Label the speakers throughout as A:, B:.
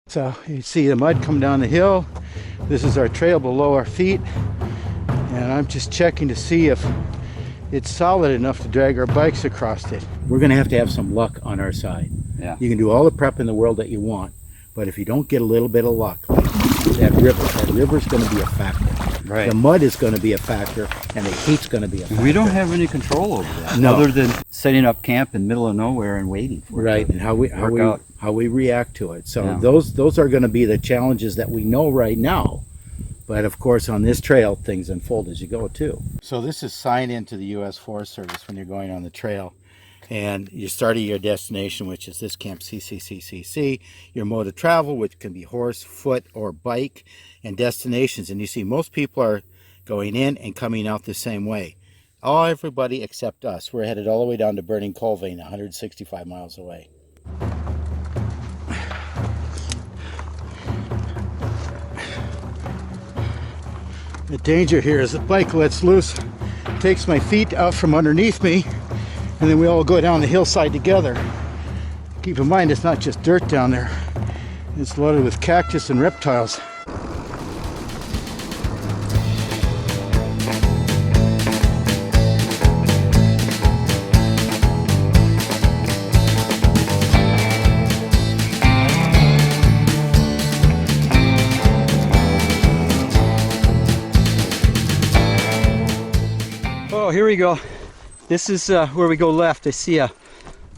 A: So you see the mud come down the hill. This is our trail below our feet. And I'm just checking to see if it's solid enough to drag our bikes across it. We're gonna have to have some luck on our side.
B: Yeah.
A: You can do all the prep in the world that you want, but if you don't get a little bit of luck, like that river's gonna be a factor.
B: Right.
A: The mud is gonna be a factor, and the heat's gonna be a factor.
B: We don't have any control over that.
A: No.
B: Other than setting up camp in the middle of nowhere and waiting for it.
A: Right, and how we react to it. So
B: Yeah.
A: those are gonna be the challenges that we know right now. But of course, on this trail, things unfold as you go too. So this is signed into the U.S. Forest Service when you're going on the trail. And you start at your destination, which is this camp CCCCC, your mode of travel, which can be horse, foot, or bike, and destinations. And you see most people are going in and coming out the same way. Everybody except us. We're headed all the way down to Burning Coal Vein, 165 miles away. The danger here is the bike lets loose, takes my feet out from underneath me, and then we all go down the hillside together. Keep in mind, it's not just dirt down there. It's loaded with cactus and reptiles.
C: Oh, here we go. This is where we go left. I see a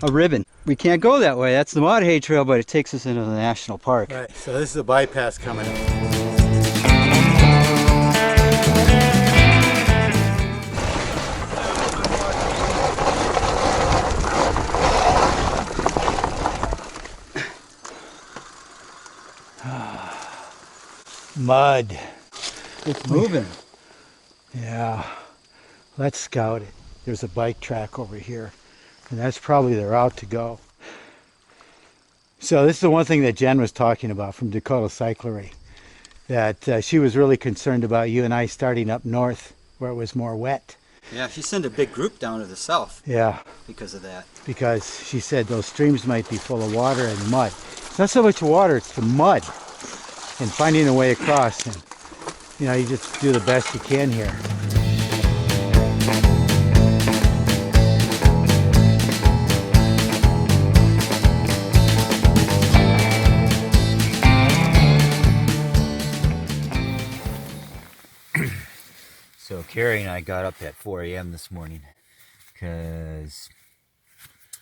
C: ribbon. We can't go that way. That's the Maah Daah Hey Trail, but it takes us into the national park.
A: Right, so this is a bypass coming up. Mud.
C: It's moving.
A: Yeah. Let's scout it. There's a bike track over here, and that's probably the route to go. So this is the one thing that Jen was talking about from Dakota Cyclery, that she was really concerned about you and I starting up north where it was more wet.
C: Yeah, she sent a big group down to the south.
A: Yeah.
C: Because of that.
A: Because she said those streams might be full of water and mud. It's not so much water, it's the mud and finding a way across. And you know, you just do the best you can here.
D: So Cary and I got up at 4 a.m. this morning because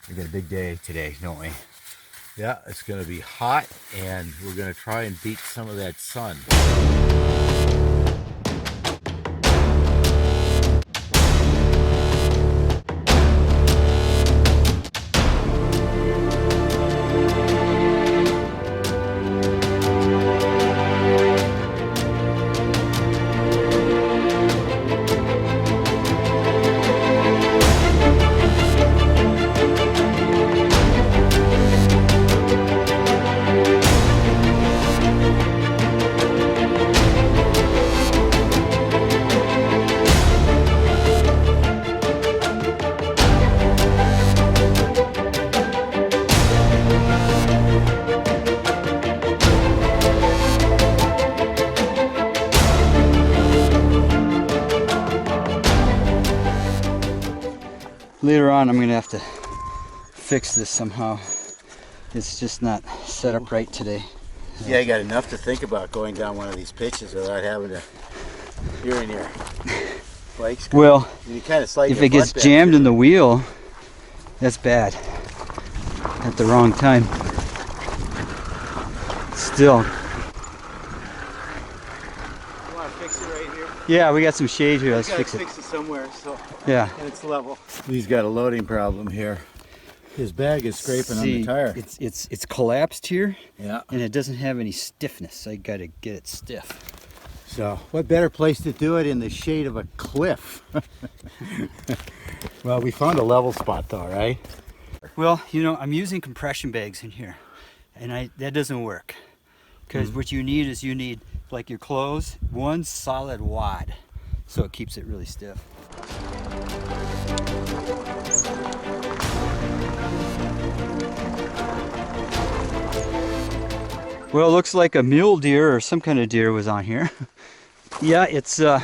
D: we got a big day today, don't we? Yeah, it's going to be hot and we're going to try and beat some of that sun.
C: Later on, I'm going to have to fix this somehow. It's just not set up right today.
A: Yeah, you got enough to think about going down one of these pitches without having to hearing your bikes.
C: Well,
A: you kind of slide
C: if
A: your
C: it gets
A: butt back
C: jammed
A: here.
C: in the wheel, that's bad. At the wrong time. Still.
A: You want to fix it right here?
C: Yeah, we got some shade here. Let's
A: You gotta
C: fix it.
A: fix it somewhere, so
C: Yeah.
A: and it's level. He's got a loading problem here. His bag is scraping on the
C: See,
A: tire.
C: it's collapsed here,
A: Yeah.
C: and it doesn't have any stiffness. I gotta get it stiff.
A: So, what better place to do it in the shade of a cliff? Well, we found a level spot though, right?
C: Well, you know, I'm using compression bags in here, and that doesn't work. Because what you need like your clothes, one solid wad, so it keeps it really stiff. Well, it looks like a mule deer or some kind of deer was on here. Yeah, it's
A: So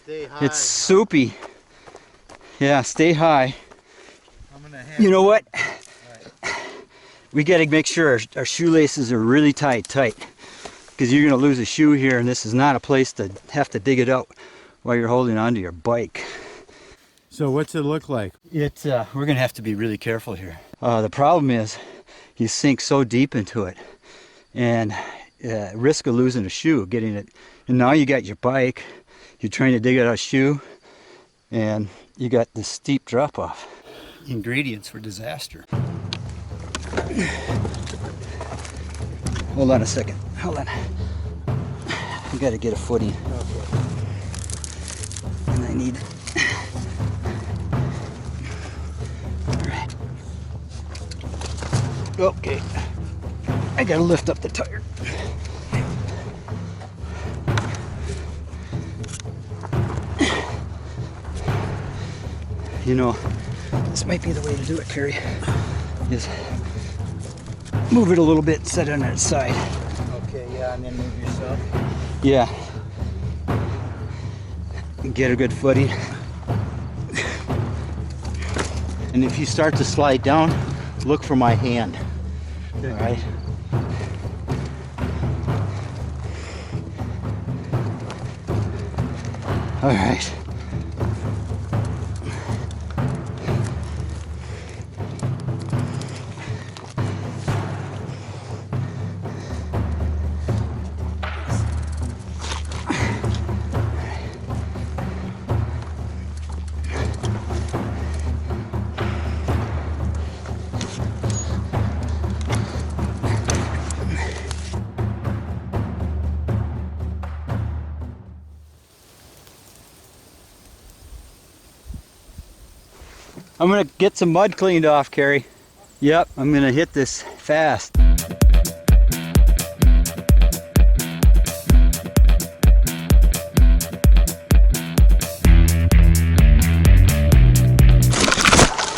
A: stay high.
C: it's soupy. Yeah, stay high.
A: I'm gonna have
C: You know what? We got to make sure our shoelaces are really tight, because you're gonna lose a shoe here, and this is not a place to have to dig it out while you're holding onto your bike.
A: So what's it look like?
C: We're gonna have to be really careful here. The problem is you sink so deep into it, and risk of losing a shoe, getting it. And now you got your bike, you're trying to dig out a shoe, and you got this steep drop off. Ingredients for disaster. Hold on a second. Hold on. I gotta get a footing. And I need. Alright. Okay. I gotta lift up the tire. You know, this might be the way to do it, Cary. Is move it a little bit and set it on its side.
A: Okay, yeah, and then move yourself.
C: Yeah. And get a good footing.
A: And if you start to slide down, look for my hand.
C: Okay.
A: All right.
C: All right. I'm gonna get some mud cleaned off, Cary. Yep, I'm gonna hit this fast.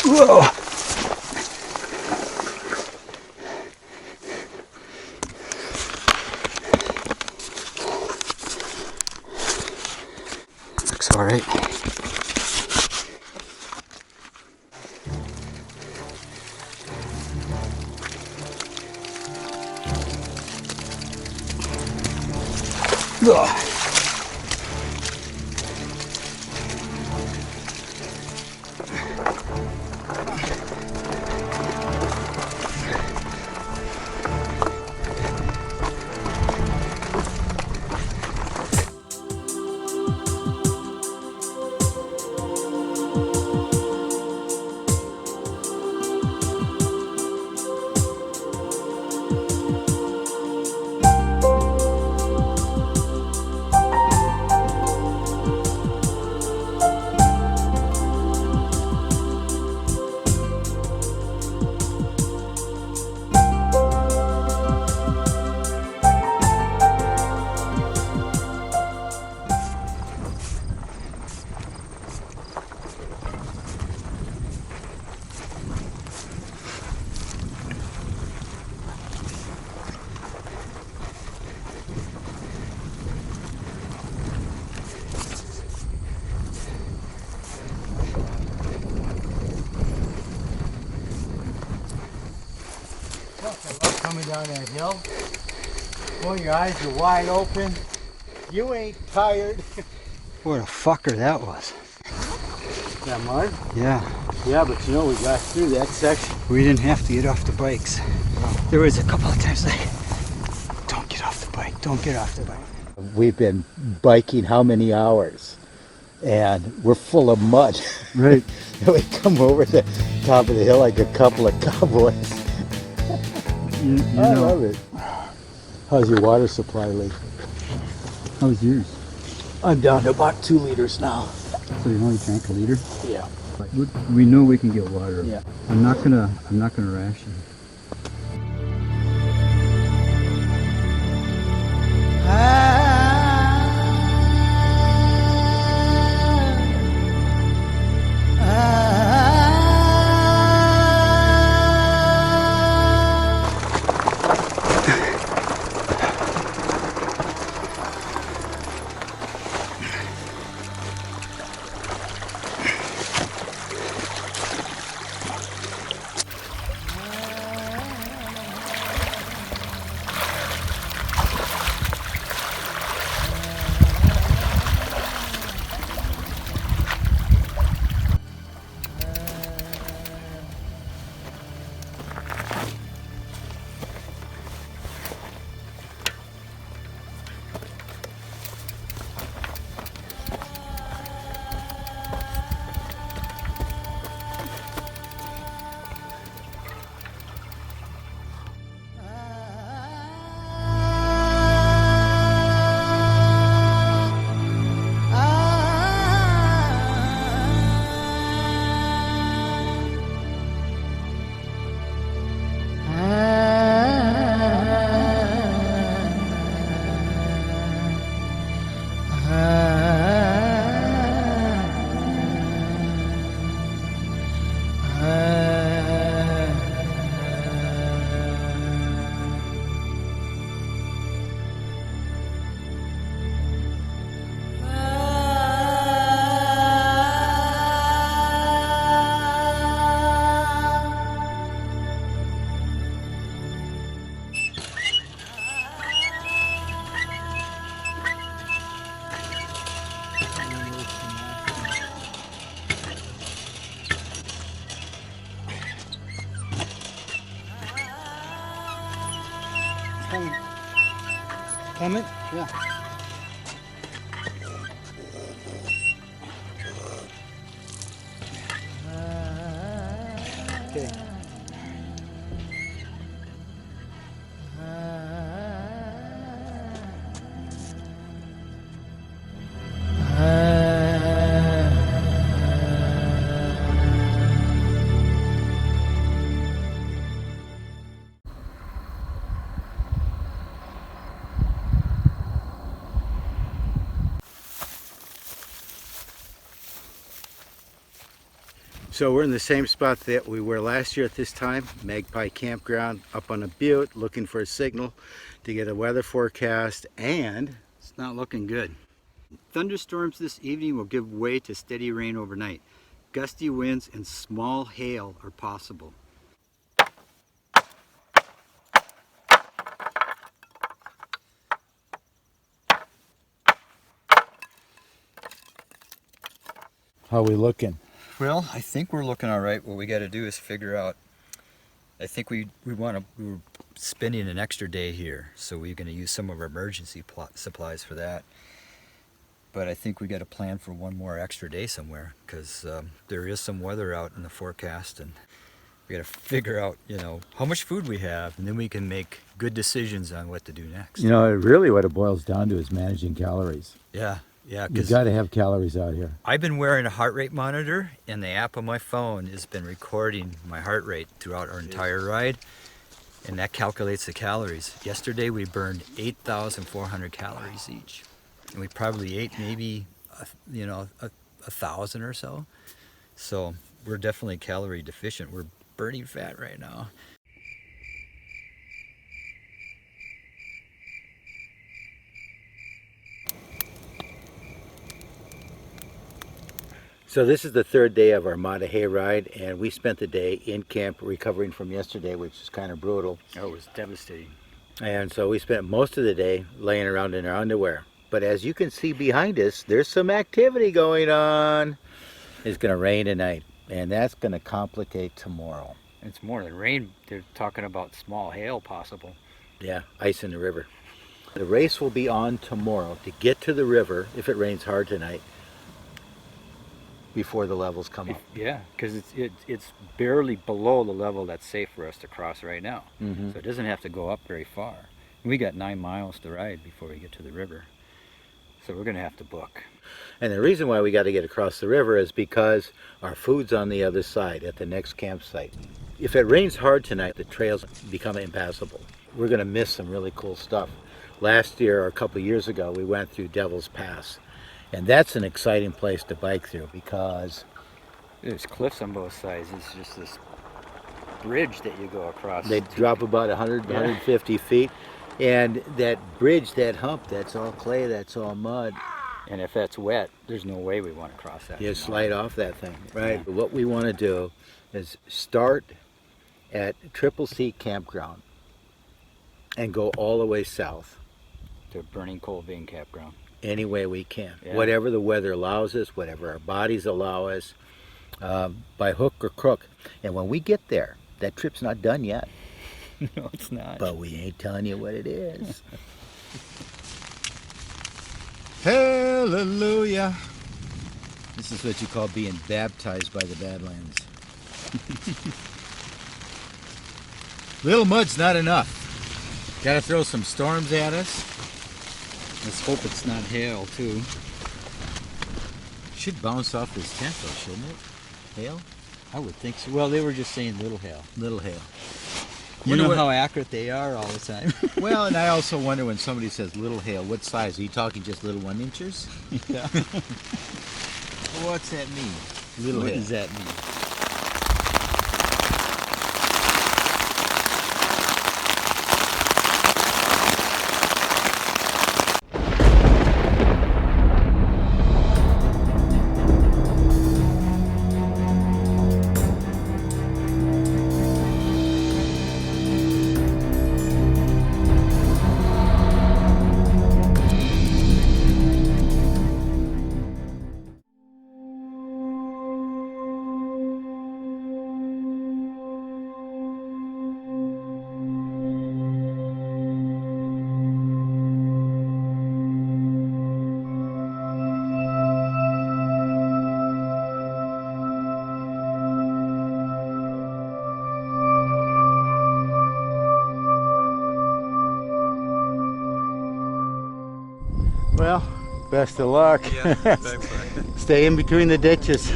C: Whoa! Looks all right. Ugh.
A: Coming down that hill. Boy, your eyes are wide open. You ain't tired.
C: What a fucker that was.
A: That mud?
C: Yeah,
A: Yeah, but you know, we got through that section.
C: we didn't have to get off the bikes. There was a couple of times like, don't get off the bike, don't get off the bike.
A: We've been biking how many hours? and we're full of mud.
C: Right.
A: And we come over the top of the hill like a couple of cowboys.
C: You
A: I
C: know,
A: love it. How's your water supply, Lee?
C: how's yours?
A: I'm down to about 2 liters now.
C: So you only drank a liter?
A: Yeah.
C: We know we can get water.
A: Yeah.
C: I'm not gonna ration.
A: Coming?
C: Yeah.
A: Okay. So we're in the same spot that we were last year at this time, Magpie Campground, up on a butte, looking for a signal to get a weather forecast, and
C: It's not looking good. Thunderstorms this evening will give way to steady rain overnight. Gusty winds and small hail are possible.
A: how are we looking?
C: Well, I think we're looking all right. What we got to do is figure out. I think we were spending an extra day here, so we're going to use some of our emergency supplies for that. But I think we got to plan for one more extra day somewhere, because there is some weather out in the forecast, and we got to figure out, how much food we have, and then we can make good decisions on what to do next.
A: You know, really what it boils down to is managing calories.
C: Yeah,
A: You
C: because
A: got to have calories out here.
C: I've been wearing a heart rate monitor, and the app on my phone has been recording my heart rate throughout our entire ride, and that calculates the calories. Yesterday we burned 8,400 calories each, and we probably ate maybe a 1,000 or so. So we're definitely calorie deficient. We're burning fat right now.
A: So this is the third day of our Maah Daah Hey ride, and we spent the day in camp recovering from yesterday, which is kind of brutal.
C: Oh, it was devastating.
A: And so we spent most of the day laying around in our underwear. But as you can see behind us, there's some activity going on. It's going to rain tonight, and that's going to complicate tomorrow.
C: It's more than rain. They're talking about small hail possible.
A: Yeah, ice in the river. The race will be on tomorrow to get to the river, if it rains hard tonight, before the levels come up.
C: Yeah, because it's barely below the level that's safe for us to cross right now.
A: Mm-hmm.
C: So it doesn't have to go up very far. We got 9 miles to ride before we get to the river. So we're going to have to book.
A: And the reason why we got to get across the river is because our food's on the other side at the next campsite. If it rains hard tonight, the trails become impassable. We're going to miss some really cool stuff. Last year, or a couple of years ago, we went through Devil's Pass. And that's an exciting place to bike through because
C: There's cliffs on both sides. It's just this bridge that you go across.
A: they drop about 100, 150 feet. And that bridge, that hump, that's all clay, that's all mud.
C: And if that's wet, there's no way we want to cross that.
A: You slide off that thing, right? But what we want to do is start at Triple C Campground and go all the way south
C: To Burning Coal Vein Campground.
A: any way we can.
C: Yeah.
A: Whatever the weather allows us, whatever our bodies allow us, by hook or crook. And when we get there, that trip's not done yet,
C: No, it's not.
A: but we ain't telling you what it is. Hallelujah. This is what you call being baptized by the Badlands. Little mud's not enough. Gotta throw some storms at us.
C: Let's hope it's not hail, too.
A: Should bounce off this tent though, shouldn't it? Hail?
C: I would think so. Well, they were just saying little hail.
A: Little hail.
C: You
A: Wonder
C: know
A: what-
C: how accurate they are all the time.
A: Well, and I also wonder when somebody says little hail, what size? Are you talking just little 1 inchers?
C: Yeah.
A: What's that mean? Little
C: What
A: hail.
C: does that mean?
A: Well, best of luck. Stay in between the ditches.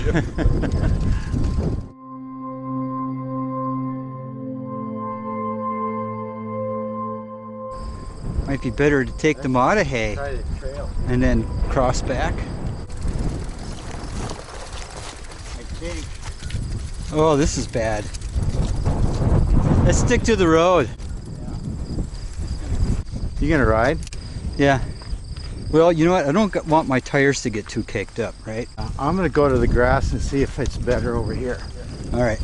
C: Might be better to take the Maah Daah Hey
A: Try the trail.
C: and then cross back.
A: I think.
C: Oh, this is bad. Let's stick to the road.
A: You gonna ride?
C: Yeah. Well, you know what? I don't want my tires to get too caked up, right?
A: I'm gonna go to the grass and see if it's better over here.
C: All right.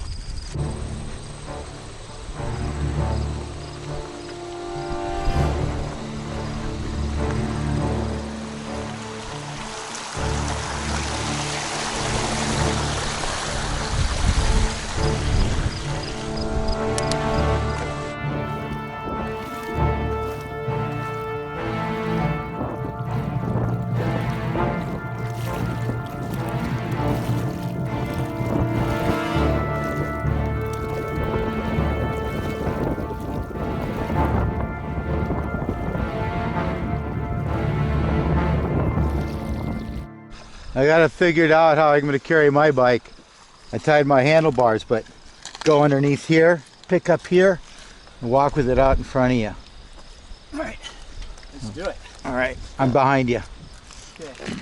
A: I gotta figure out how I'm gonna carry my bike. I tied my handlebars, but go underneath here, pick up here, and walk with it out in front of you.
C: All right. Let's do it.
A: All right, I'm behind you.
C: Okay.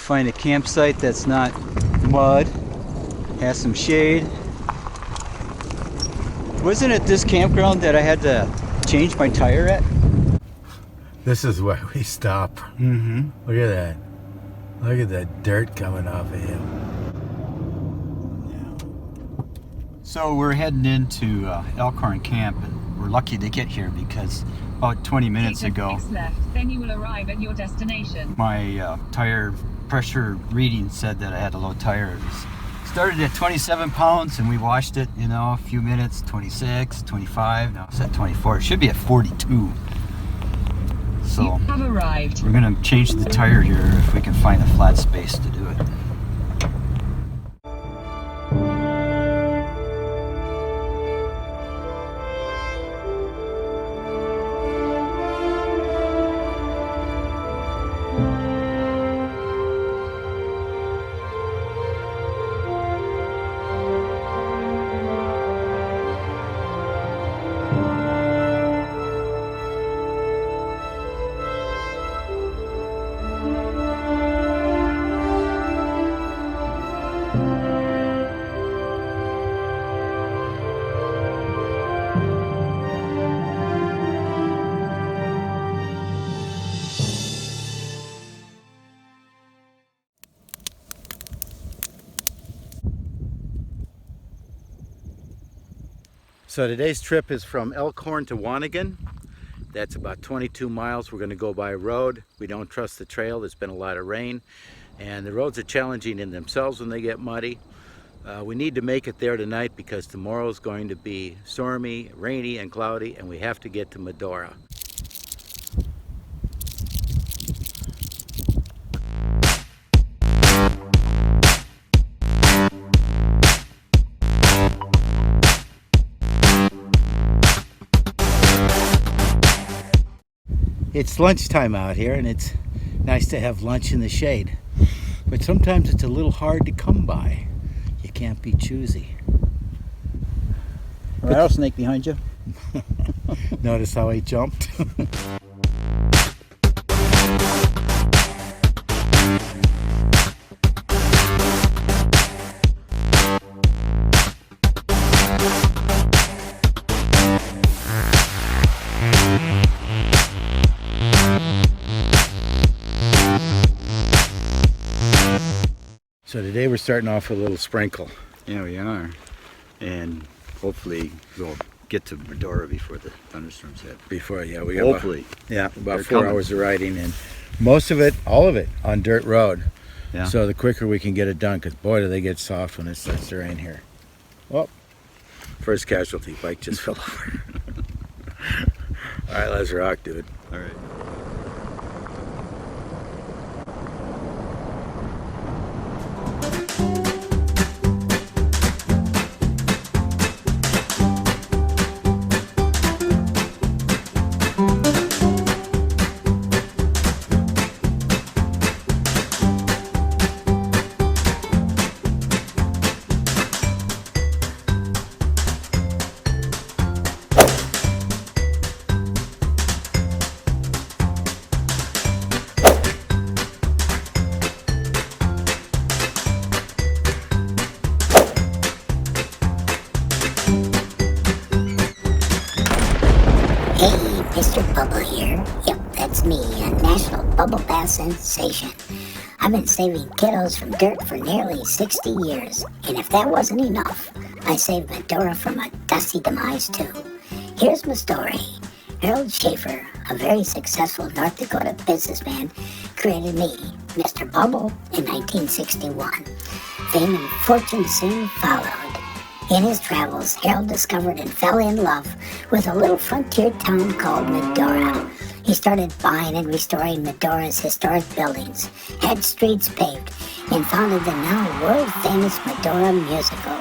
C: find a campsite that's not mud, has some shade. Wasn't it this campground that I had to change my tire at?
A: This is where we stop.
C: Mm-hmm.
A: Look at that. Look at that dirt coming off of him.
C: So we're heading into Elkhorn Camp, and we're lucky to get here because about 20 minutes ago,
E: left, then you will arrive at your destination.
C: my tire pressure reading said that I had a low tire. It started at 27 pounds and we washed it, you know, a few minutes, 26, 25, now it's at 24. It should be at 42. So
E: You have arrived.
C: we're gonna change the tire here if we can find a flat space to do it.
A: So today's trip is from Elkhorn to Wanigan. That's about 22 miles. We're going to go by road. We don't trust the trail. There's been a lot of rain and the roads are challenging in themselves when they get muddy. We need to make it there tonight because tomorrow is going to be stormy, rainy and cloudy, and we have to get to Medora. It's lunchtime out here and it's nice to have lunch in the shade, but sometimes it's a little hard to come by. You can't be choosy.
B: Rattlesnake behind you.
A: Notice how he jumped? So today we're starting off with a little sprinkle.
B: Yeah, we are. And hopefully we'll get to Medora before the thunderstorms hit.
A: Before, yeah, we got
B: Hopefully.
A: about
B: They're
A: 4
B: coming.
A: hours of riding, and most of it, all of it, on dirt road.
B: Yeah.
A: So the quicker we can get it done, because boy, do they get soft when it starts to rain here. Oh, first casualty, bike just fell over. All right, let's rock, dude.
B: All right.
F: Hey, Mr. Bubble here. Yep, that's me, a national bubble bath sensation. I've been saving kiddos from dirt for nearly 60 years, and if that wasn't enough, I saved Medora from a dusty demise too. Here's my story. Harold Schaefer, a very successful North Dakota businessman, created me, Mr. Bubble, in 1961. Fame and fortune soon followed. In his travels, Harold discovered and fell in love with a little frontier town called Medora. He started buying and restoring Medora's historic buildings, had streets paved, and founded the now world-famous Medora musical.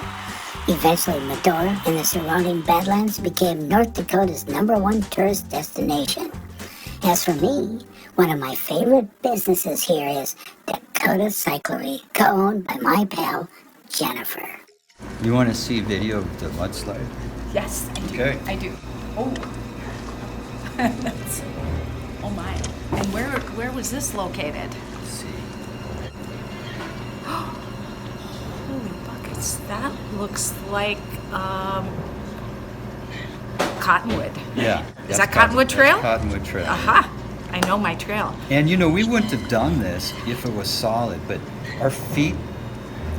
F: Eventually, Medora and the surrounding Badlands became North Dakota's #1 tourist destination. As for me, one of my favorite businesses here is Dakota Cyclery, co-owned by my pal, Jennifer.
B: You want to see video of the mudslide?
G: Yes, I do.
B: Okay.
G: I do. Oh. That's, oh my. And where was this located?
B: Let's see.
G: Holy buckets. That looks like Cottonwood.
C: Yeah.
G: Is that Cottonwood Trail?
C: Cottonwood Trail.
G: Aha! I know my trail.
C: And you know, we wouldn't have done this if it was solid, but our feet,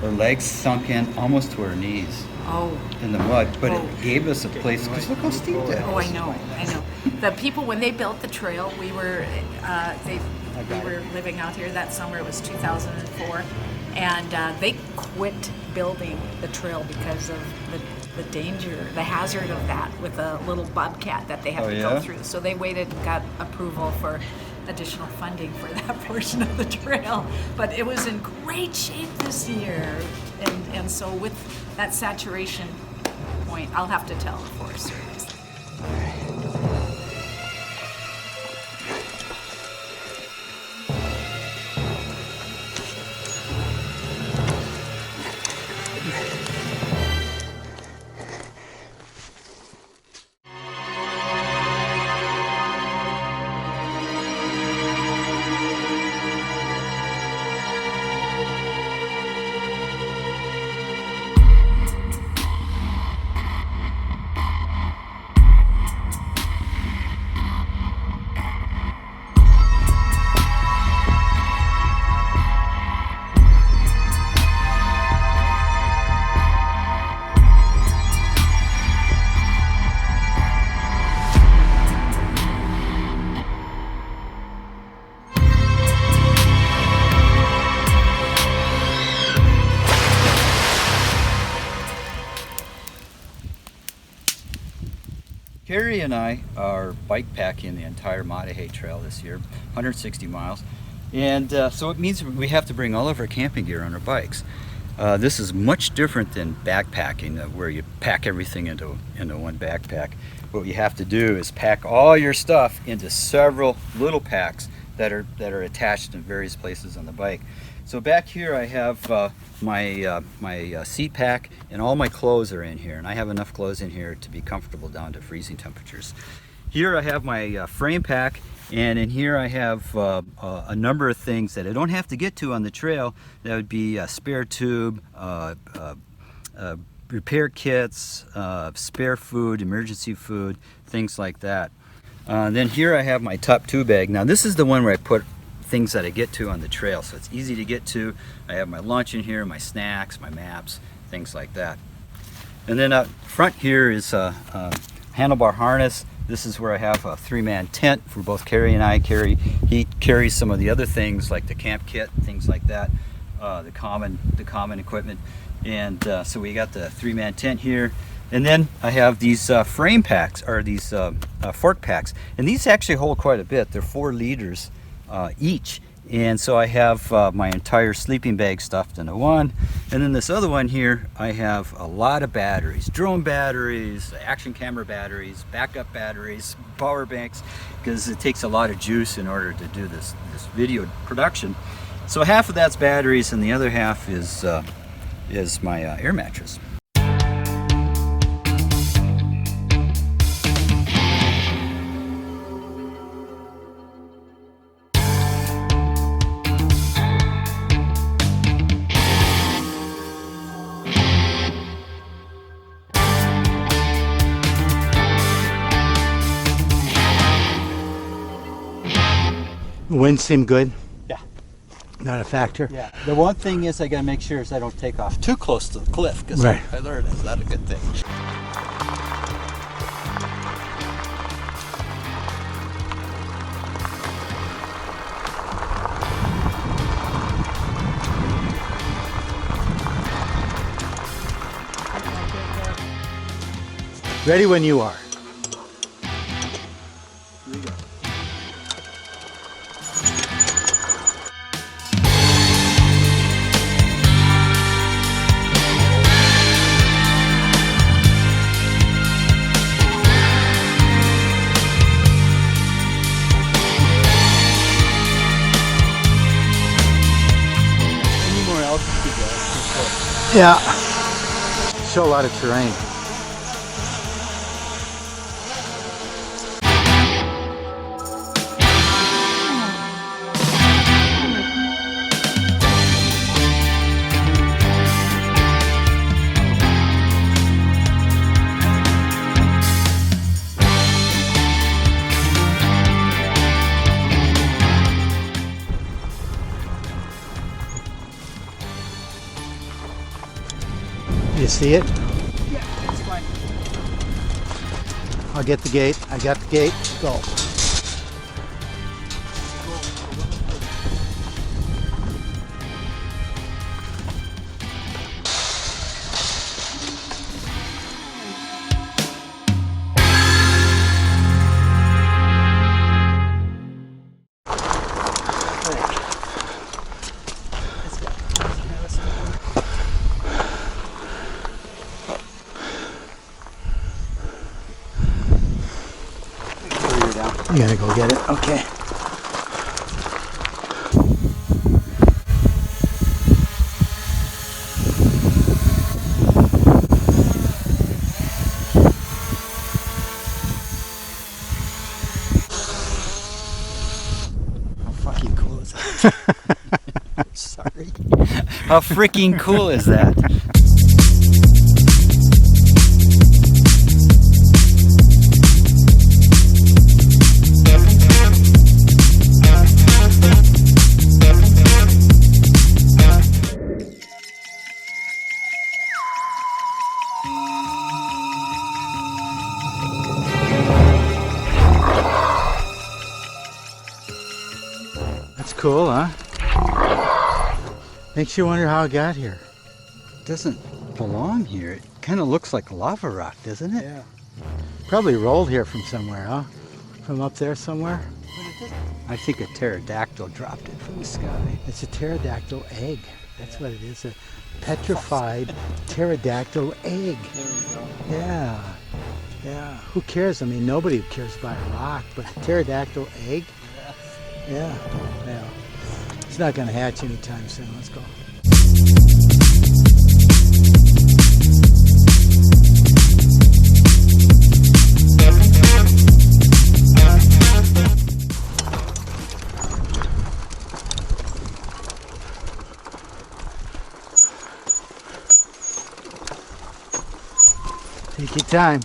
C: our legs sunk in almost to our knees
G: Oh.
C: in the mud, but
G: Oh.
C: it gave us a place, because look how steep that is.
G: Oh, I know. The people, when they built the trail, we were living out here that summer. It was 2004, and they quit building the trail because of the danger, the hazard of that with a little bobcat that they had
C: Oh,
G: to
C: yeah?
G: go through. So they waited and got approval for additional funding for that portion of the trail. But it was in great shape this year, and so with that saturation point, I'll have to tell the Forest Service.
C: Cary and I are bike packing the entire Maah Daah Hey Trail this year, 160 miles. And so it means we have to bring all of our camping gear on our bikes. This is much different than backpacking, where you pack everything into one backpack. What you have to do is pack all your stuff into several little packs that are attached in various places on the bike. So back here I have my seat pack, and all my clothes are in here, and I have enough clothes in here to be comfortable down to freezing temperatures. Here I have my frame pack, and in here I have a number of things that I don't have to get to on the trail. That would be a spare tube, repair kits, spare food, emergency food, things like that. Then here I have my top 2 bag. Now this is the one where I put things that I get to on the trail, so it's easy to get to. I have my lunch in here, my snacks, my maps, things like that. And then up front here is a handlebar harness. This is where I have a 3-man tent for both Cary and I. He carries some of the other things like the camp kit, things like that, the common equipment. And so we got the 3-man tent here. And then I have these frame packs, or these fork packs. And these actually hold quite a bit. They're 4 liters each. And so I have my entire sleeping bag stuffed into one. And then this other one here, I have a lot of batteries, drone batteries, action camera batteries, backup batteries, power banks, because it takes a lot of juice in order to do this video production. So half of that's batteries, and the other half is my air mattress.
A: Wind seemed good?
C: Yeah.
A: Not a factor?
C: Yeah. The one thing is I gotta make sure is I don't take off too close to the cliff, because
A: Right.
C: I learned that's not a good thing.
A: Ready when you are. Yeah. Show a lot of terrain. You see it?
C: Yeah, it's fine.
A: I'll get the gate. I got the gate. Go. You gotta go get it. Okay. How fucking cool is that? Sorry.
C: How freaking cool is that?
A: That's cool, huh? Makes you wonder how it got here.
C: It doesn't belong here. It kind of looks like lava rock, doesn't it?
A: Yeah. Probably rolled here from somewhere, huh? From up there somewhere?
C: I think a pterodactyl dropped it from the sky.
A: It's a pterodactyl egg. That's what it is. A petrified pterodactyl egg.
C: There we go.
A: Yeah. Yeah. Who cares? I mean, nobody cares about a rock, but a pterodactyl egg? Yeah. Yeah. It's not going to hatch anytime soon. Let's go. Take your time.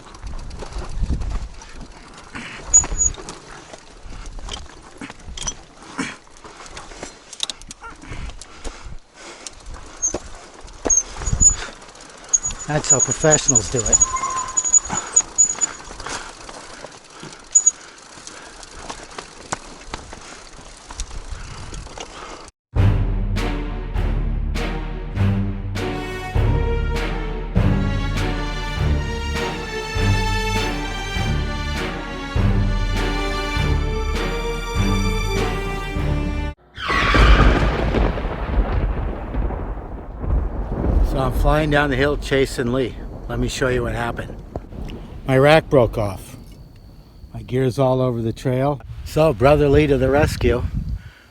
A: That's how professionals do it. So I'm flying down the hill chasing Lee. Let me show you what happened. My rack broke off. My gear's all over the trail. So brother Lee to the rescue.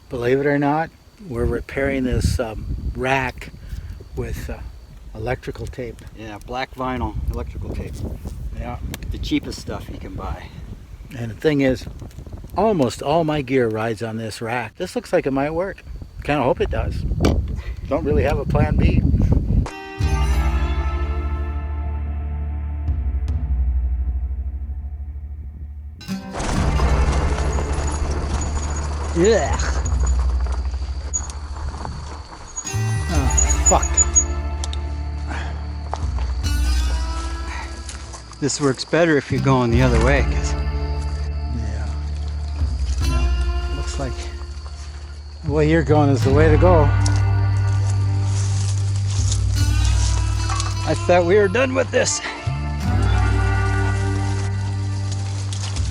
A: Believe it or not, we're repairing this rack with electrical tape.
C: Yeah, black vinyl electrical tape.
A: Yeah.
C: The cheapest stuff you can buy.
A: And the thing is, almost all my gear rides on this rack. This looks like it might work. Kind of hope it does. Don't really have a plan B.
C: Yeah.
A: Oh, fuck.
C: This works better if you're going the other way, 'cause
A: Yeah. Looks like the way you're going is the way to go.
C: I thought we were done with this.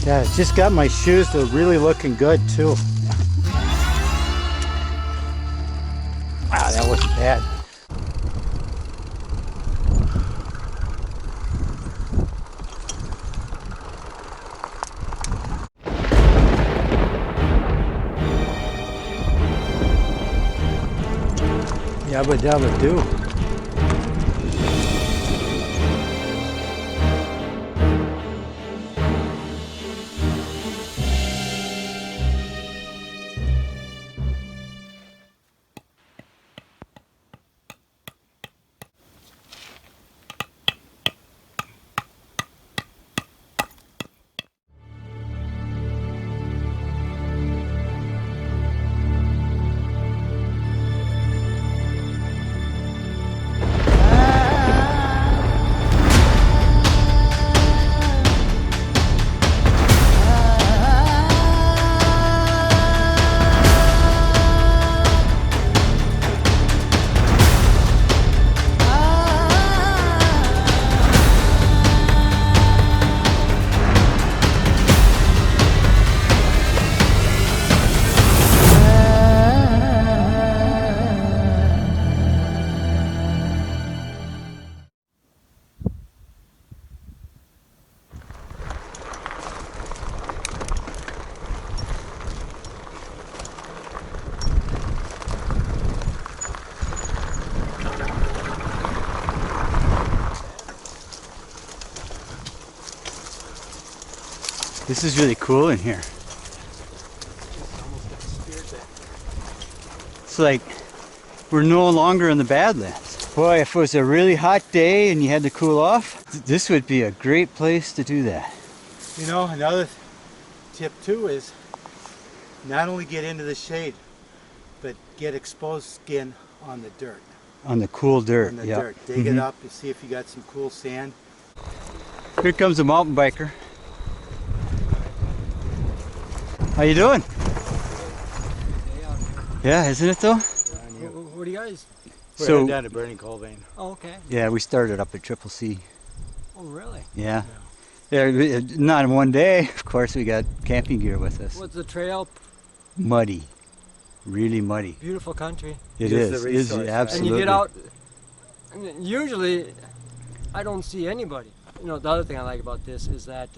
A: Yeah, it's just got my shoes to really looking good too. Wow, that wasn't bad. Yabba dabba do.
C: This is really cool in here. It's like we're no longer in the Badlands. Boy, if it was a really hot day and you had to cool off, this would be a great place to do that.
A: You know, another tip too is not only get into the shade, but get exposed skin on the dirt.
C: On the cool dirt,
A: On the
C: yeah.
A: dirt. Dig it up and see if you got some cool sand.
C: Here comes a mountain biker. How you doing? Yeah, isn't it though?
H: What do you guys?
A: We're
C: So-
A: heading down to Burning Coal Vein.
H: Oh, okay.
C: Yeah, we started up at Triple C.
H: Oh, really?
C: Yeah. Yeah, not in one day. Of course, we got camping gear with us.
H: What's the trail?
C: Muddy, really muddy.
H: Beautiful country.
C: It
A: Just
C: is.
A: the
C: It is
A: resource, right?
C: absolutely.
H: And you get out. And usually, I don't see anybody. You know, the other thing I like about this is that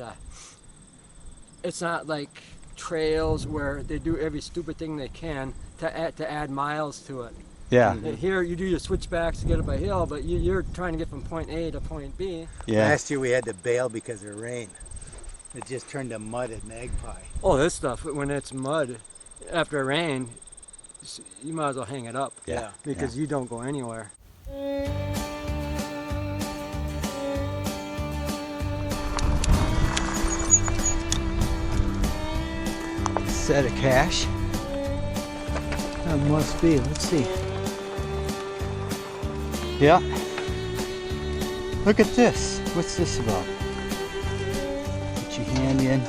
H: it's not like trails where they do every stupid thing they can to add miles to it.
C: Yeah,
H: And here you do your switchbacks to get up a hill, but you're trying to get from point A to point B.
C: yeah.
A: Last year we had to bail because of rain. It just turned to mud at Magpie.
H: Oh, this stuff, when it's mud after rain, you might as well hang it up.
C: Yeah,
H: Because you don't go anywhere.
C: Set of cash.
A: That must be. Let's see.
C: Yeah. Look at this. What's this about? Put your hand in.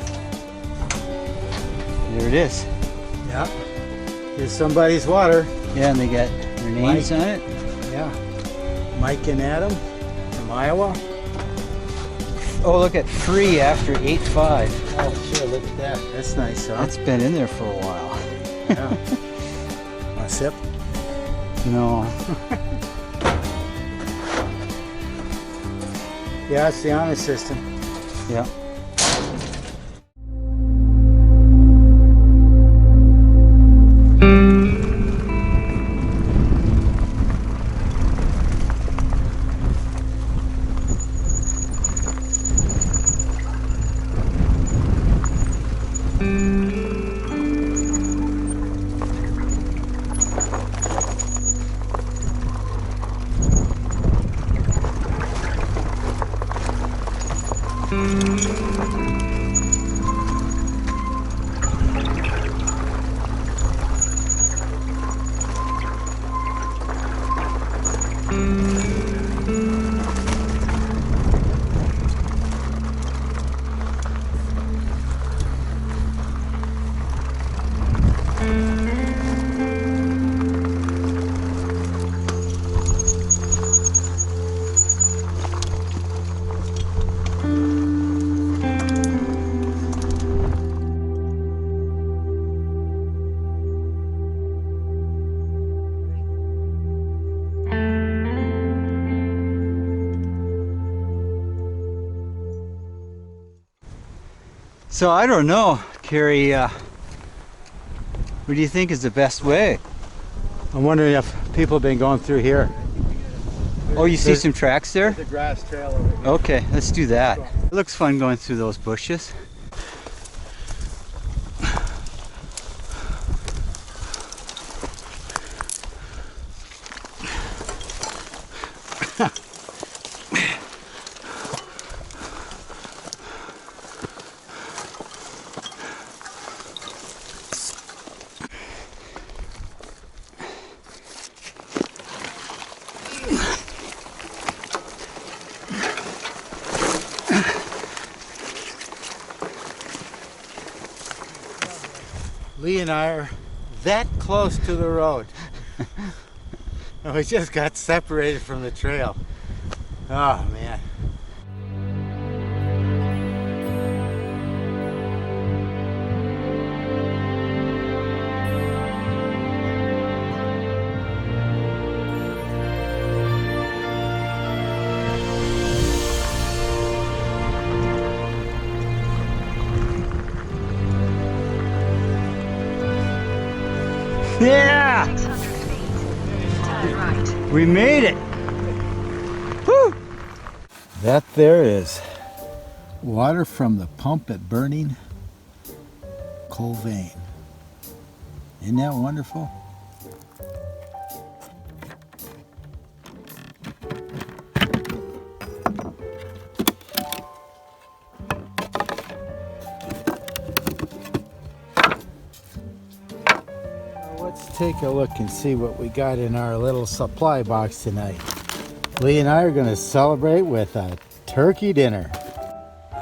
C: There it is.
A: Yeah. Here's somebody's water.
C: Yeah, and they got their names on it.
A: Yeah. Mike and Adam from Iowa.
C: Oh, look at free after 8.5.
A: Oh, sure. Look at that. That's nice, huh?
C: That's been in there for a while.
A: Yeah. A sip.
C: No.
A: Yeah, it's the honor system.
C: Yeah. So I don't know, Cary, what do you think is the best way?
A: I'm wondering if people have been going through here.
C: Oh, you see some tracks there?
A: The grass trail over here.
C: Okay, let's do that. It looks fun going through those bushes.
A: Lee and I are that close to the road. And we just got separated from the trail. Oh man.
C: Yeah!
E: 600 feet. Turn right.
C: We made it! Woo!
A: That there is water from the pump at Burning coal vein. Isn't that wonderful? Let's take a look and see what we got in our little supply box tonight. Lee and I are going to celebrate with a turkey dinner.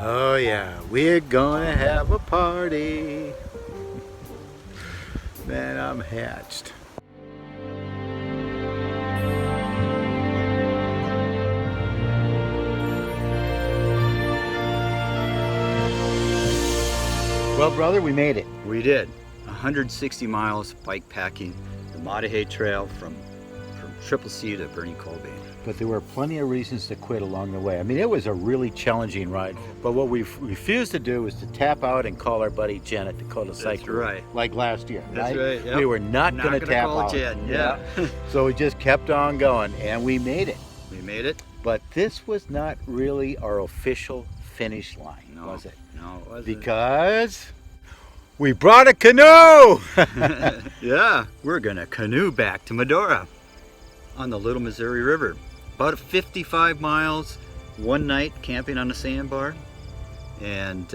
A: Oh yeah, we're gonna have a party. Man, I'm hatched.
C: Well, brother, we made it.
B: We did. 160 miles bike packing the Maah Daah Hey Trail from Triple C to Burning Coal Vein.
A: But there were plenty of reasons to quit along the way. I mean, it was a really challenging ride. But what we refused to do was to tap out and call our buddy Jen at Dakota Cyclery.
B: That's right.
A: Like last year,
B: That's right. Yep.
A: We were not going to tap
B: call
A: out.
B: Jen. Yeah.
A: So we just kept on going, and we made it.
B: We made it.
A: But this was not really our official finish line,
B: No,
A: was it?
B: No, it wasn't.
A: Because we brought a canoe!
B: Yeah, we're gonna canoe back to Medora on the Little Missouri River. About 55 miles, one night camping on a sandbar. And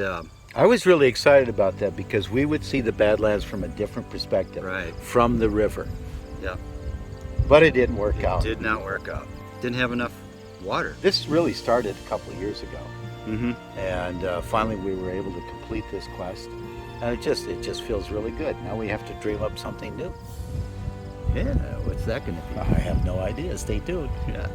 A: I was really excited about that because we would see the Badlands from a different perspective.
B: Right.
A: From the river.
B: Yeah,
A: But it didn't work out.
B: did not work out. Didn't have enough water.
A: This really started a couple of years ago.
B: Mm-hmm.
A: And finally we were able to complete this quest. And it just feels really good. Now we have to dream up something new.
B: Yeah, what's that gonna be?
A: I have no idea. Stay tuned.
B: Yeah.